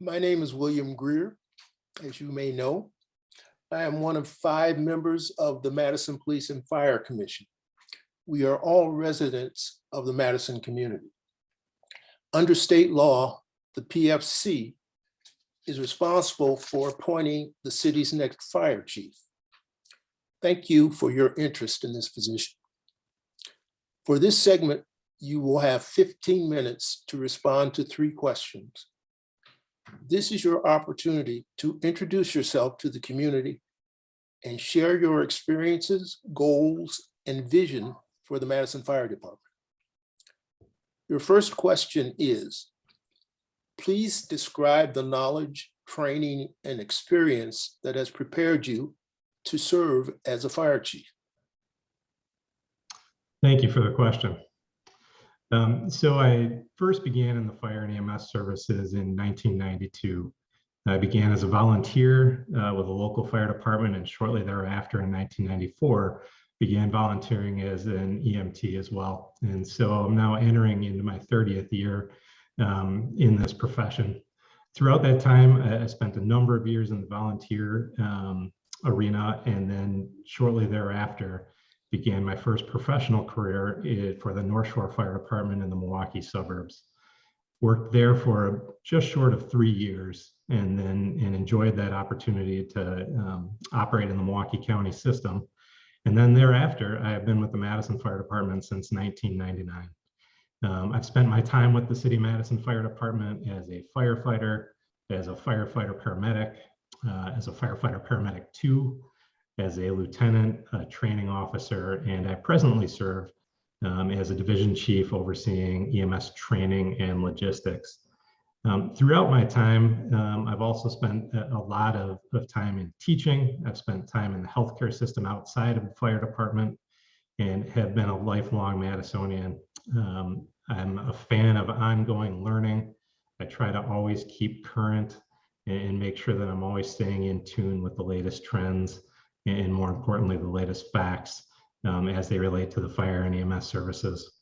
My name is William Greer. As you may know, I am one of 5 members of the Madison Police and Fire Commission. We are all residents of the Madison community. Under state law, the PFC is responsible for appointing the city's next fire chief. Thank you for your interest in this position. For this segment, you will have 15 minutes to respond to 3 questions. This is your opportunity to introduce yourself to the community and share your experiences, goals, and vision for the Madison Fire Department. Your first question is, please describe the knowledge, training, and experience that has prepared you to serve as a fire chief. Thank you for the question. So I first began in the fire and EMS services in 1992. I began as a volunteer with a local fire department, and shortly thereafter in 1994, began volunteering as an EMT as well. And so I'm now entering into my 30th year in this profession. Throughout that time, I spent a number of years in the volunteer arena, and then shortly thereafter, began my first professional career for the North Shore Fire Department in the Milwaukee suburbs. Worked there for just short of 3 years, and enjoyed that opportunity to operate in the Milwaukee County system. And then thereafter, I have been with the Madison Fire Department since 1999. I've spent my time with the City of Madison Fire Department as a firefighter, as a firefighter paramedic, as a firefighter paramedic 2, as a lieutenant, a training officer, and I presently serve as a division chief overseeing EMS training and logistics. Throughout my time, I've also spent a lot of time in teaching. I've spent time in the healthcare system outside of the fire department and have been a lifelong Madisonian. I'm a fan of ongoing learning. I try to always keep current and make sure that I'm always staying in tune with the latest trends and, more importantly, the latest facts as they relate to the fire and EMS services.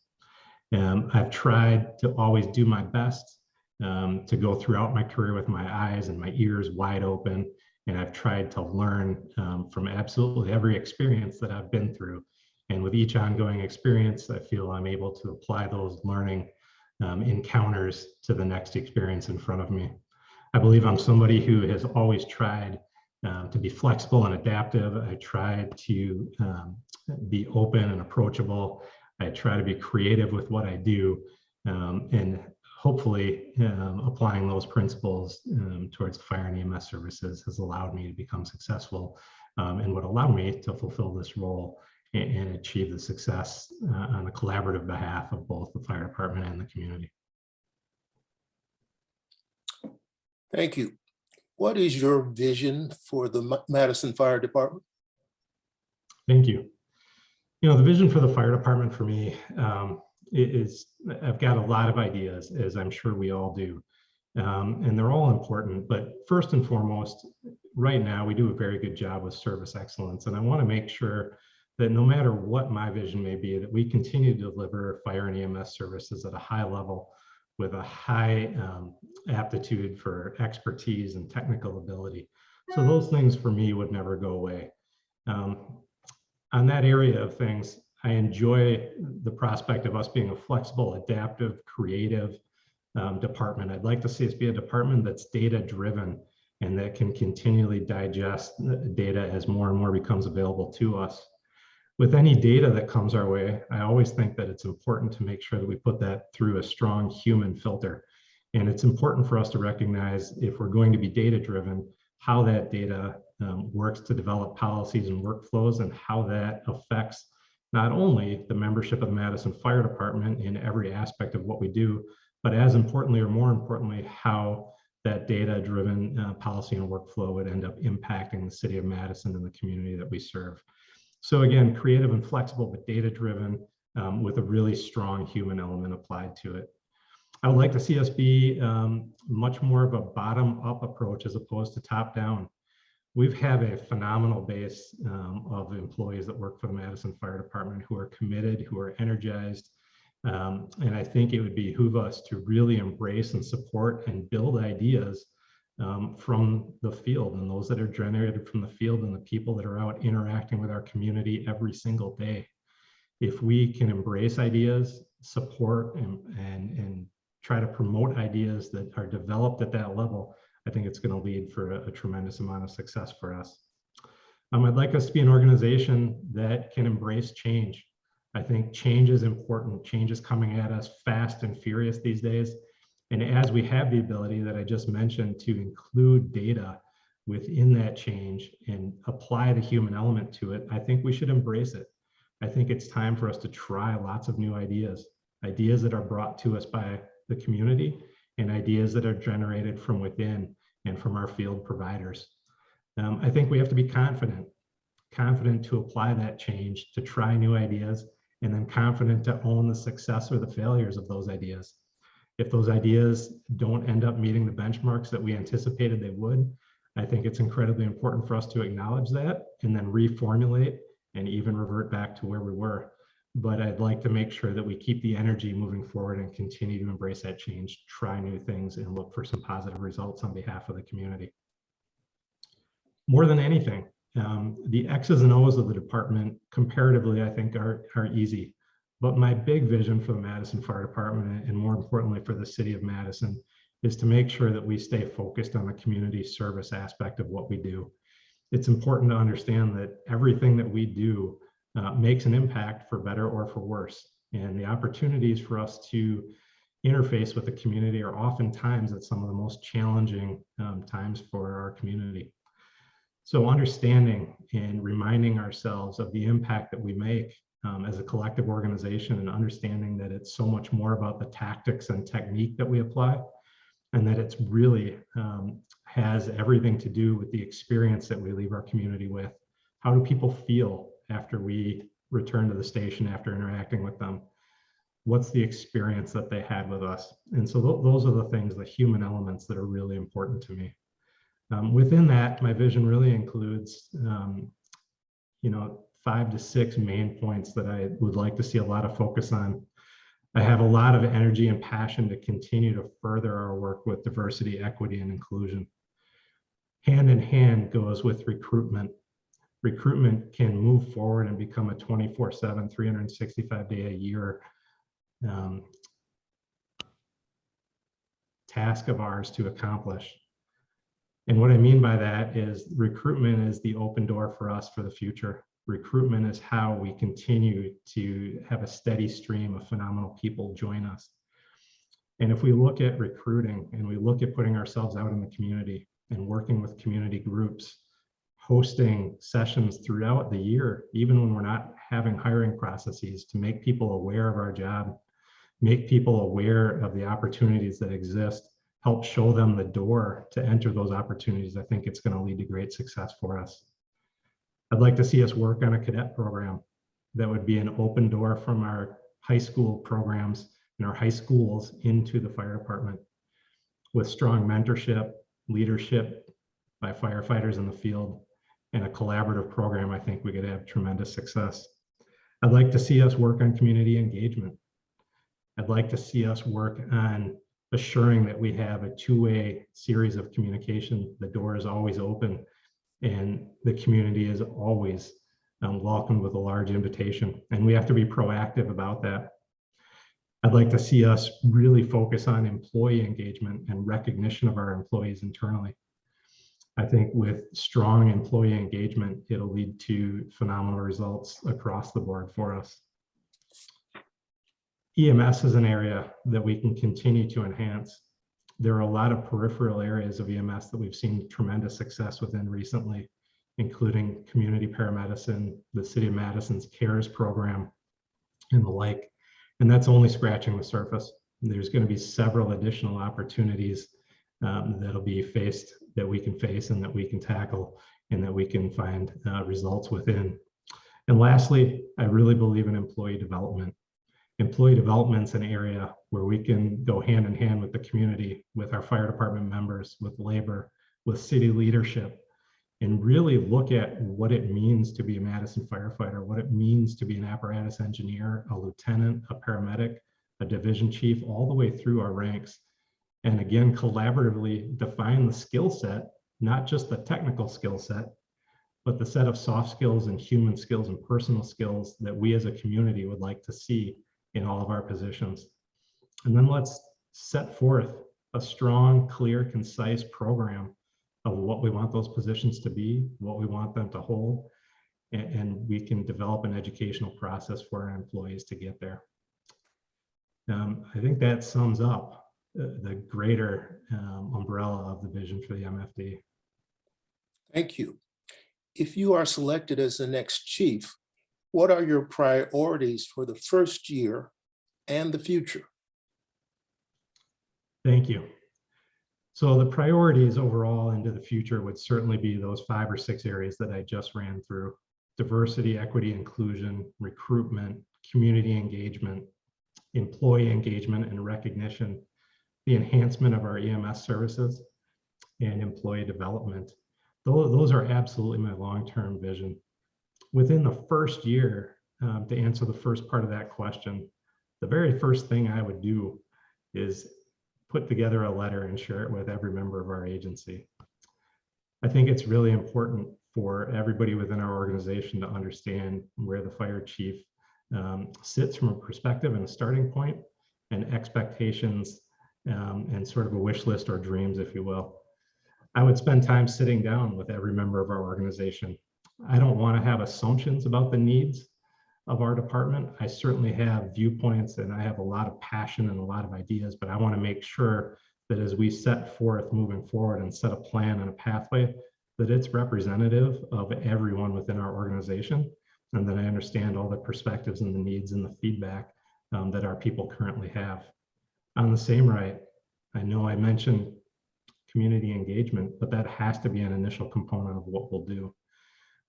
I've tried to always do my best to go throughout my career with my eyes and my ears wide open, and I've tried to learn from absolutely every experience that I've been through. And with each ongoing experience, I feel I'm able to apply those learning encounters to the next experience in front of me. I believe I'm somebody who has always tried to be flexible and adaptive. I try to be open and approachable. I try to be creative with what I do, and hopefully applying those principles towards fire and EMS services has allowed me to become successful and would allow me to fulfill this role and achieve the success on a collaborative behalf of both the fire department and the community. Thank you. What is your vision for the Madison Fire Department? Thank you. You know, the vision for the fire department for me is, I've got a lot of ideas, as I'm sure we all do, and they're all important. But first and foremost, right now, we do a very good job with service excellence. And I want to make sure that no matter what my vision may be, that we continue to deliver fire and EMS services at a high level with a high aptitude for expertise and technical ability. So those things for me would never go away. On that area of things, I enjoy the prospect of us being a flexible, adaptive, creative department. I'd like to see us be a department that's data-driven and that can continually digest data as more and more becomes available to us. With any data that comes our way, I always think that it's important to make sure that we put that through a strong human filter. And it's important for us to recognize, if we're going to be data-driven, how that data works to develop policies and workflows, and how that affects not only the membership of the Madison Fire Department in every aspect of what we do, but as importantly, or more importantly, how that data-driven policy and workflow would end up impacting the city of Madison and the community that we serve. So again, creative and flexible, but data-driven with a really strong human element applied to it. I would like to see us be much more of a bottom-up approach as opposed to top-down. We have a phenomenal base of employees that work for the Madison Fire Department who are committed, who are energized, and I think it would behoove us to really embrace and support and build ideas from the field, and those that are generated from the field and the people that are out interacting with our community every single day. If we can embrace ideas, support, and try to promote ideas that are developed at that level, I think it's going to lead for a tremendous amount of success for us. I'd like us to be an organization that can embrace change. I think change is important. Change is coming at us fast and furious these days. And as we have the ability that I just mentioned to include data within that change and apply the human element to it, I think we should embrace it. I think it's time for us to try lots of new ideas, ideas that are brought to us by the community and ideas that are generated from within and from our field providers. I think we have to be confident to apply that change, to try new ideas, and then confident to own the success or the failures of those ideas. If those ideas don't end up meeting the benchmarks that we anticipated they would, I think it's incredibly important for us to acknowledge that and then reformulate and even revert back to where we were. But I'd like to make sure that we keep the energy moving forward and continue to embrace that change, try new things, and look for some positive results on behalf of the community. More than anything, the X's and O's of the department comparatively, I think, are easy. But my big vision for the Madison Fire Department, and more importantly for the city of Madison, is to make sure that we stay focused on the community service aspect of what we do. It's important to understand that everything that we do makes an impact for better or for worse. And the opportunities for us to interface with the community are oftentimes at some of the most challenging times for our community. So understanding and reminding ourselves of the impact that we make as a collective organization, and understanding that it's so much more about the tactics and technique that we apply, and that it's really has everything to do with the experience that we leave our community with. How do people feel after we return to the station after interacting with them? What's the experience that they had with us? And so those are the things, the human elements, that are really important to me. Within that, my vision really includes 5 to 6 main points that I would like to see a lot of focus on. I have a lot of energy and passion to continue to further our work with diversity, equity, and inclusion. Hand in hand goes with recruitment. Recruitment can move forward and become a 24/7, 365-day-a-year task of ours to accomplish. And what I mean by that is recruitment is the open door for us for the future. Recruitment is how we continue to have a steady stream of phenomenal people join us. And if we look at recruiting and we look at putting ourselves out in the community and working with community groups, hosting sessions throughout the year, even when we're not having hiring processes, to make people aware of our job, make people aware of the opportunities that exist, help show them the door to enter those opportunities, I think it's going to lead to great success for us. I'd like to see us work on a cadet program that would be an open door from our high school programs and our high schools into the fire department, with strong mentorship, leadership by firefighters in the field, and a collaborative program. I think we could have tremendous success. I'd like to see us work on community engagement. I'd like to see us work on assuring that we have a two-way series of communication. The door is always open, and the community is always welcomed with a large invitation, and we have to be proactive about that. I'd like to see us really focus on employee engagement and recognition of our employees internally. I think with strong employee engagement, it'll lead to phenomenal results across the board for us. EMS is an area that we can continue to enhance. There are a lot of peripheral areas of EMS that we've seen tremendous success within recently, including community paramedicine, the City of Madison's CARES program, and the like. And that's only scratching the surface. There's going to be several additional opportunities that'll be faced, that we can face and that we can tackle, and that we can find results within. And lastly, I really believe in employee development. Employee development's an area where we can go hand in hand with the community, with our fire department members, with labor, with city leadership, and really look at what it means to be a Madison firefighter, what it means to be an apparatus engineer, a lieutenant, a paramedic, a division chief, all the way through our ranks. and again, collaboratively define the skill set, not just the technical skill set, but the set of soft skills and human skills and personal skills that we as a community would like to see in all of our positions. And then let's set forth a strong, clear, concise program of what we want those positions to be, what we want them to hold, and we can develop an educational process for our employees to get there. I think that sums up the greater umbrella of the vision for the MFD. Thank you. If you are selected as the next chief, what are your priorities for the first year and the future? Thank you. So the priorities overall into the future would certainly be those 5 or 6 areas that I just ran through: diversity, equity, inclusion, recruitment, community engagement, employee engagement and recognition, the enhancement of our EMS services, and employee development. Those are absolutely my long-term vision. Within the first year, to answer the first part of that question, the very first thing I would do is put together a letter and share it with every member of our agency. I think it's really important for everybody within our organization to understand where the fire chief sits from a perspective and a starting point, and expectations, and sort of a wish list or dreams, if you will. I would spend time sitting down with every member of our organization. I don't want to have assumptions about the needs of our department. I certainly have viewpoints and I have a lot of passion and a lot of ideas, but I want to make sure that as we set forth moving forward and set a plan and a pathway, that it's representative of everyone within our organization, and that I understand all the perspectives and the needs and the feedback that our people currently have. On the same right, I know I mentioned community engagement, but that has to be an initial component of what we'll do.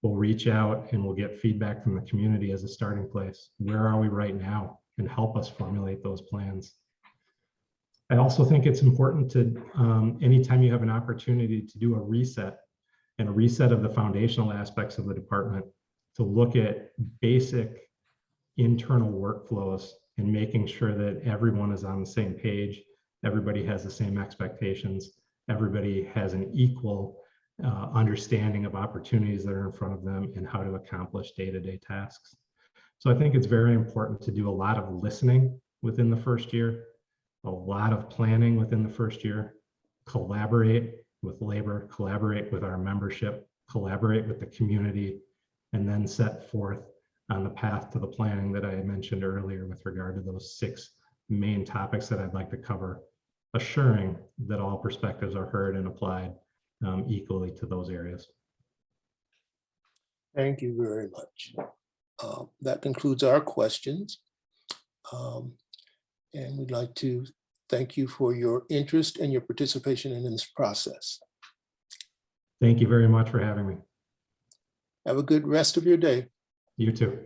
We'll reach out and we'll get feedback from the community as a starting place. Where are we right now? And help us formulate those plans. I also think it's important to, anytime you have an opportunity to do a reset, and a reset of the foundational aspects of the department, to look at basic internal workflows and making sure that everyone is on the same page, everybody has the same expectations, everybody has an equal understanding of opportunities that are in front of them and how to accomplish day-to-day tasks. So I think it's very important to do a lot of listening within the first year, a lot of planning within the first year, collaborate with labor, collaborate with our membership, collaborate with the community, and then set forth on the path to the planning that I mentioned earlier with regard to those 6 main topics that I'd like to cover, assuring that all perspectives are heard and applied equally to those areas. Thank you very much. That concludes our questions. And we'd like to thank you for your interest and your participation in this process. Thank you very much for having me. Have a good rest of your day. You too.